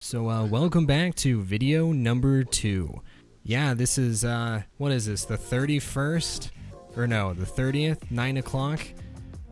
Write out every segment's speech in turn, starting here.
So welcome back to video number 2. Yeah, this is, what is this, the 31st? Or no, the 30th, 9 o'clock.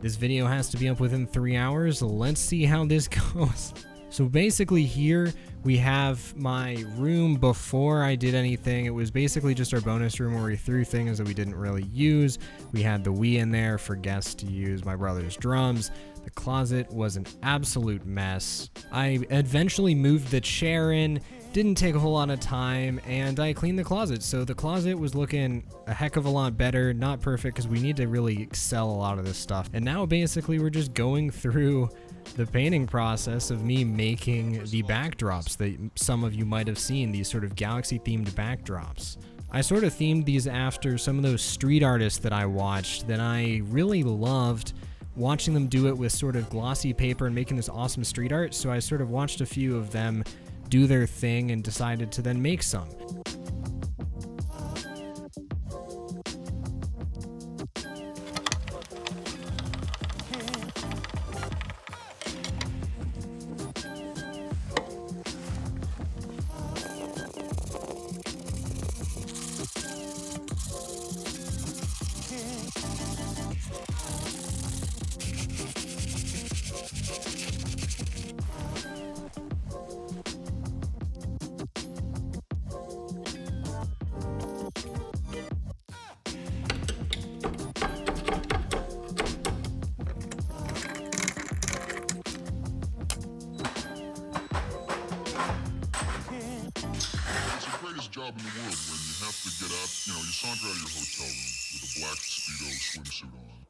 This video has to be up within 3 hours. Let's see how this goes. So basically here we have my room before I did anything. It was basically just our bonus room where we threw things that we didn't really use. We had the Wii in there for guests to use, my brother's drums. The closet was an absolute mess. I eventually moved the chair in, didn't take a whole lot of time, and I cleaned the closet. So the closet was looking a heck of a lot better. Not perfect because we need to really excel a lot of this stuff. And now basically we're just going through the painting process of me making the backdrops that some of you might have seen, these sort of galaxy themed backdrops. I sort of themed these after some of those street artists that I watched that I really loved watching them do it with sort of glossy paper and making this awesome street art. So I sort of watched a few of them do their thing and decided to then make some. Job in the world when you have to get up, you saunter out of your hotel room with a black Speedo swimsuit on.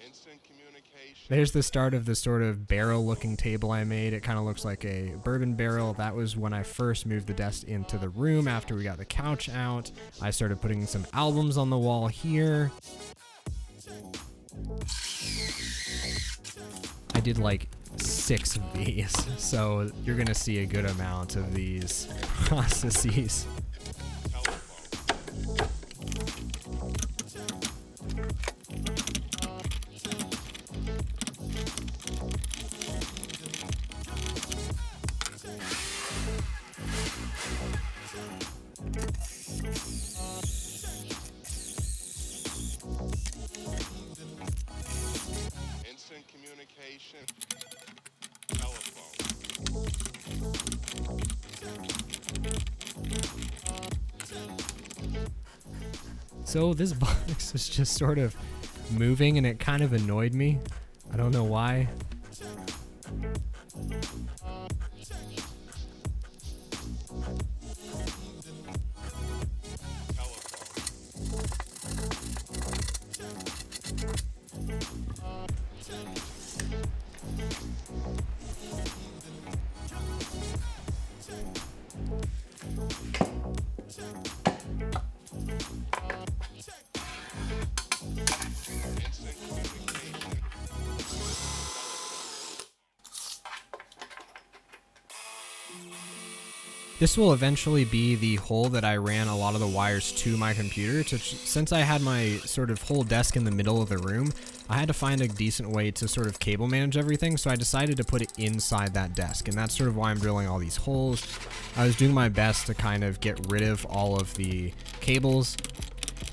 Instant communication. There's the start of the sort of barrel looking table I made. It kind of looks like a bourbon barrel. That was when I first moved the desk into the room after we got the couch out. I started putting some albums on the wall here. I did like 6 of these, so you're gonna see a good amount of these processes. Instant communication. So this box was just sort of moving and it kind of annoyed me. I don't know why. This will eventually be the hole that I ran a lot of the wires to my computer. Since I had my sort of whole desk in the middle of the room, I had to find a decent way to sort of cable manage everything, so I decided to put it inside that desk, and that's sort of why I'm drilling all these holes. I was doing my best to kind of get rid of all of the cables.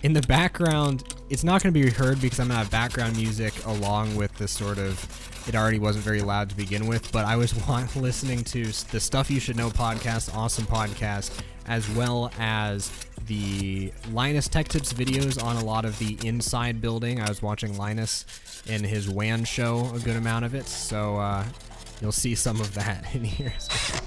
In the background, it's not going to be heard because I'm going to have background music along with this sort of... It already wasn't very loud to begin with, but I was listening to the Stuff You Should Know podcast, awesome podcast, as well as the Linus Tech Tips videos on a lot of the inside building. I was watching Linus in his WAN show, a good amount of it, so you'll see some of that in here as well.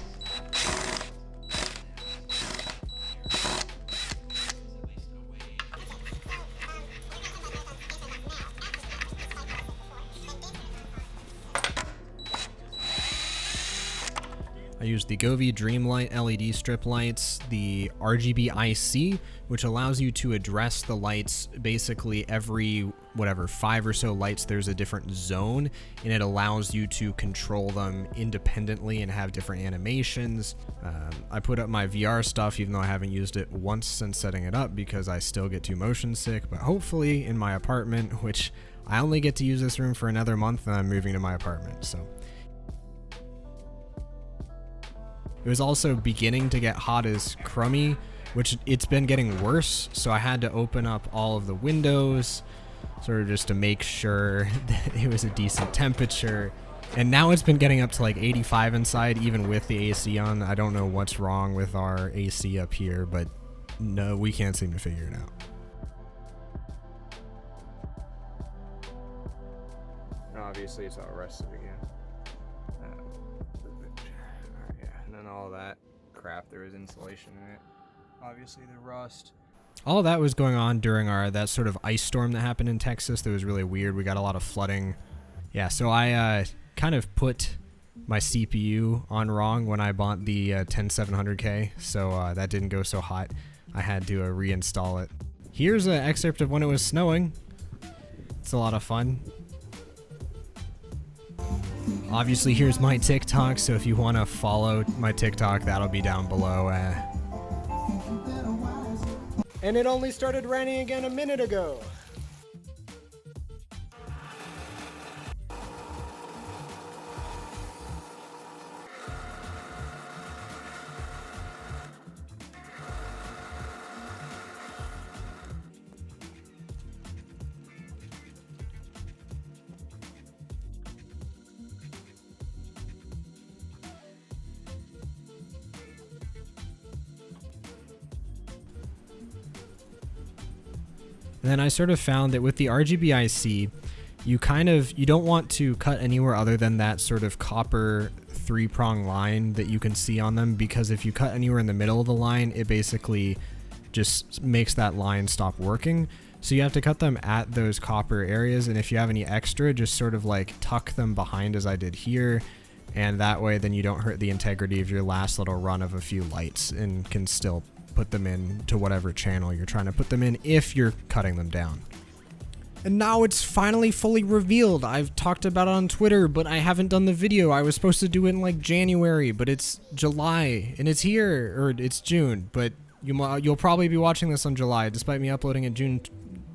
I used the Govee Dreamlight LED strip lights, the RGB IC, which allows you to address the lights basically every, 5 or so lights, there's a different zone, and it allows you to control them independently and have different animations. I put up my VR stuff, even though I haven't used it once since setting it up because I still get too motion sick, but hopefully in my apartment, which I only get to use this room for another month and I'm moving to my apartment, so. It was also beginning to get hot as crummy, which it's been getting worse, so I had to open up all of the windows, sort of just to make sure that it was a decent temperature. And now it's been getting up to like 85 inside, even with the AC on. I don't know what's wrong with our AC up here, but no, we can't seem to figure it out. Obviously, it's all rusted again. Yeah, and then all that crap, there was insulation in it. Obviously, the rust. All that was going on during that sort of ice storm that happened in Texas. That was really weird. We got a lot of flooding. Yeah, so I kind of put my CPU on wrong when I bought the 10700K, so that didn't go so hot. I had to reinstall it. Here's an excerpt of when it was snowing. It's a lot of fun. Obviously, here's my TikTok, so if you want to follow my TikTok, that'll be down below. And it only started raining again a minute ago. And then I sort of found that with the RGB IC, you don't want to cut anywhere other than that sort of copper 3-prong line that you can see on them, because if you cut anywhere in the middle of the line, it basically just makes that line stop working. So you have to cut them at those copper areas, and if you have any extra, just sort of like tuck them behind as I did here, and that way then you don't hurt the integrity of your last little run of a few lights and can still put them in to whatever channel you're trying to put them in if you're cutting them down. And now it's finally fully revealed. I've talked about it on Twitter, but I haven't done the video. I was supposed to do it in like January, but it's July and it's here, or it's June, but you'll probably be watching this on July despite me uploading it June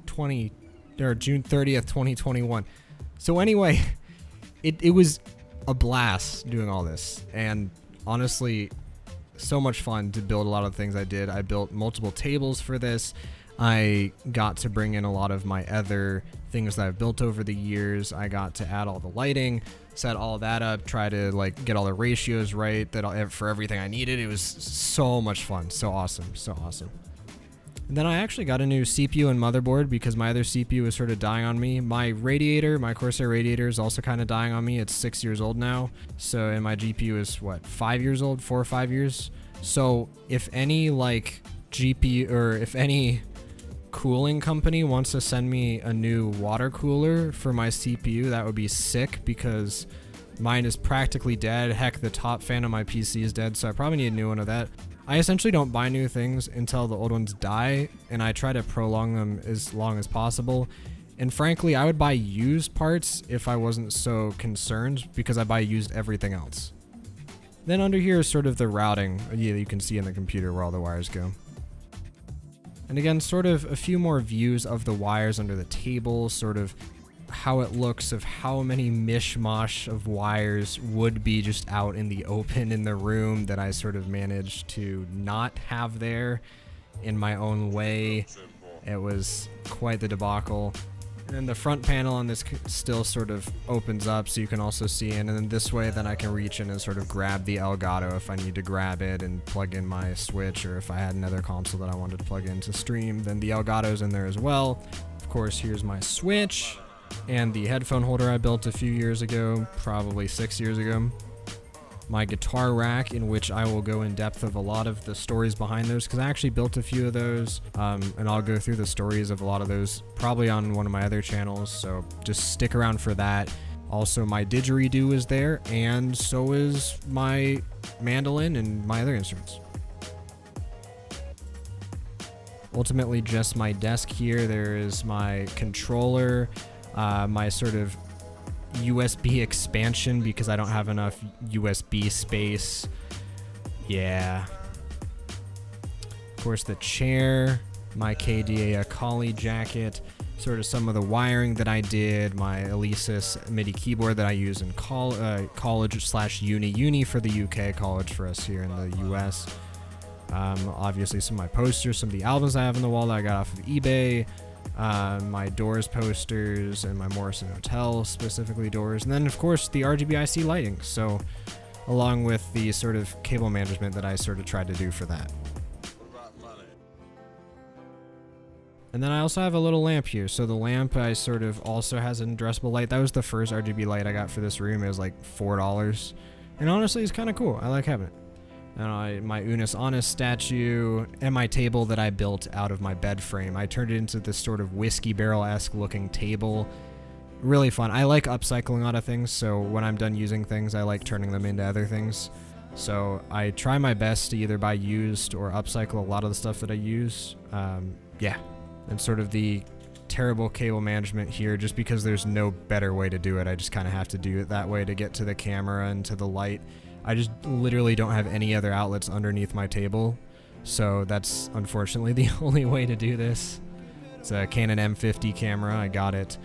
30th, 2021. So anyway, it was a blast doing all this, and honestly, so much fun to build a lot of things I did. I built multiple tables for this. I got to bring in a lot of my other things that I've built over the years. I got to add all the lighting, set all that up, try to like get all the ratios right for everything I needed. It was so much fun, so awesome, so awesome. And then I actually got a new CPU and motherboard because my other CPU was sort of dying on me. My Corsair radiator is also kind of dying on me. It's 6 years old now. So, and my GPU is what, 5 years old, 4 or 5 years. So if any like GPU, or if any cooling company wants to send me a new water cooler for my CPU, that would be sick, because mine is practically dead. Heck, the top fan of my PC is dead, so I probably need a new one of that. I essentially don't buy new things until the old ones die, and I try to prolong them as long as possible. And frankly, I would buy used parts if I wasn't so concerned, because I buy used everything else. Then under here is sort of the routing. Yeah, you can see in the computer where all the wires go. And again, sort of a few more views of the wires under the table, sort of how it looks, of how many mishmash of wires would be just out in the open in the room that I sort of managed to not have there in my own way. It was quite the debacle. And then the front panel on this still sort of opens up so you can also see in, and then this way then I can reach in and sort of grab the Elgato if I need to grab it and plug in my Switch, or if I had another console that I wanted to plug in to stream, then the Elgato's in there as well. Of course, here's my Switch and the headphone holder I built a few years ago, probably 6 years ago. My guitar rack, in which I will go in depth of a lot of the stories behind those, because I actually built a few of those, and I'll go through the stories of a lot of those probably on one of my other channels, so just stick around for that. Also, my didgeridoo is there, and so is my mandolin and my other instruments. Ultimately, just my desk here. There is my controller, my sort of USB expansion, because I don't have enough USB space. Yeah. Of course, the chair, my KDA Collie jacket, sort of some of the wiring that I did, my Alesis MIDI keyboard that I use in college/uni for the UK, college for us here in the US. Obviously some of my posters, some of the albums I have on the wall that I got off of eBay, my Doors posters, and my Morrison Hotel, specifically Doors, and then of course the RGBIC lighting, so along with the sort of cable management that I sort of tried to do for that. And then I also have a little lamp here. So the lamp I sort of also has an addressable light. That was the first RGB light I got for this room. It was like $4. And honestly, it's kind of cool. I like having it. And my Unus Annus statue and my table that I built out of my bed frame. I turned it into this sort of whiskey barrel-esque looking table. Really fun. I like upcycling a lot of things. So when I'm done using things, I like turning them into other things. So I try my best to either buy used or upcycle a lot of the stuff that I use. Yeah. And sort of the terrible cable management here, just because there's no better way to do it. I just kind of have to do it that way to get to the camera and to the light. I just literally don't have any other outlets underneath my table. So that's unfortunately the only way to do this. It's a Canon M50 camera. I got it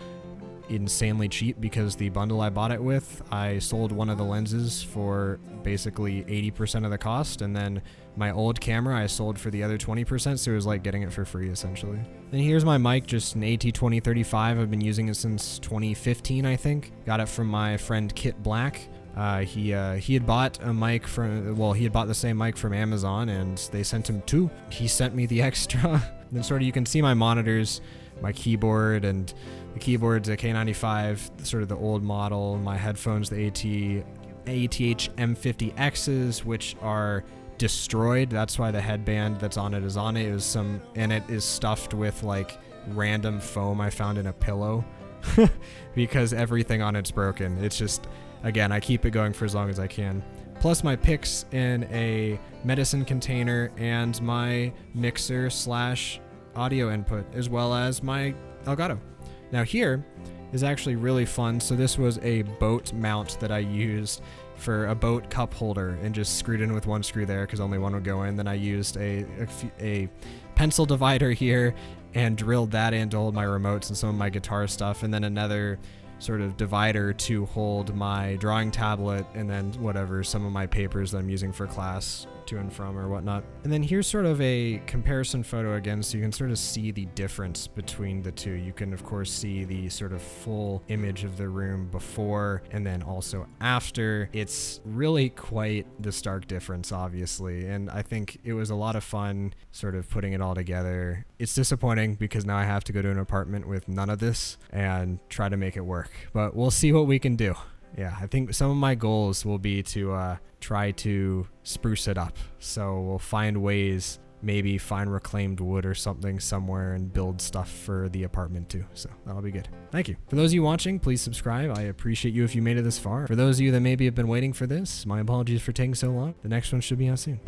insanely cheap because the bundle I bought it with, I sold one of the lenses for basically 80% of the cost, and then my old camera I sold for the other 20%, so it was like getting it for free essentially. And here's my mic, just an AT2035. I've been using it since 2015, I think. Got it from my friend Kit Black. He had bought a mic he had bought the same mic from Amazon, and they sent him two. He sent me the extra. Then sort of you can see my monitors, my keyboard, and the keyboard's a K95, sort of the old model. My headphones, the ATH M50Xs, which are destroyed. That's why the headband that's on it is on it. And it is stuffed with like random foam I found in a pillow because everything on it's broken. It's just, again, I keep it going for as long as I can. Plus my picks in a medicine container and my mixer / audio input, as well as my Elgato. Now here is actually really fun. So this was a boat mount that I used for a boat cup holder and just screwed in with one screw there because only one would go in. Then I used a pencil divider here and drilled that in to hold my remotes and some of my guitar stuff, and then another sort of divider to hold my drawing tablet and then some of my papers that I'm using for class to and from or whatnot. And then here's sort of a comparison photo again, so you can sort of see the difference between the two. You can of course see the sort of full image of the room before and then also after. It's really quite the stark difference, obviously, and I think it was a lot of fun sort of putting it all together. It's disappointing because now I have to go to an apartment with none of this and try to make it work, but we'll see what we can do. Yeah, I think some of my goals will be to try to spruce it up. So we'll find ways, maybe find reclaimed wood or something somewhere and build stuff for the apartment too. So that'll be good. Thank you. For those of you watching, please subscribe. I appreciate you if you made it this far. For those of you that maybe have been waiting for this, my apologies for taking so long. The next one should be out soon.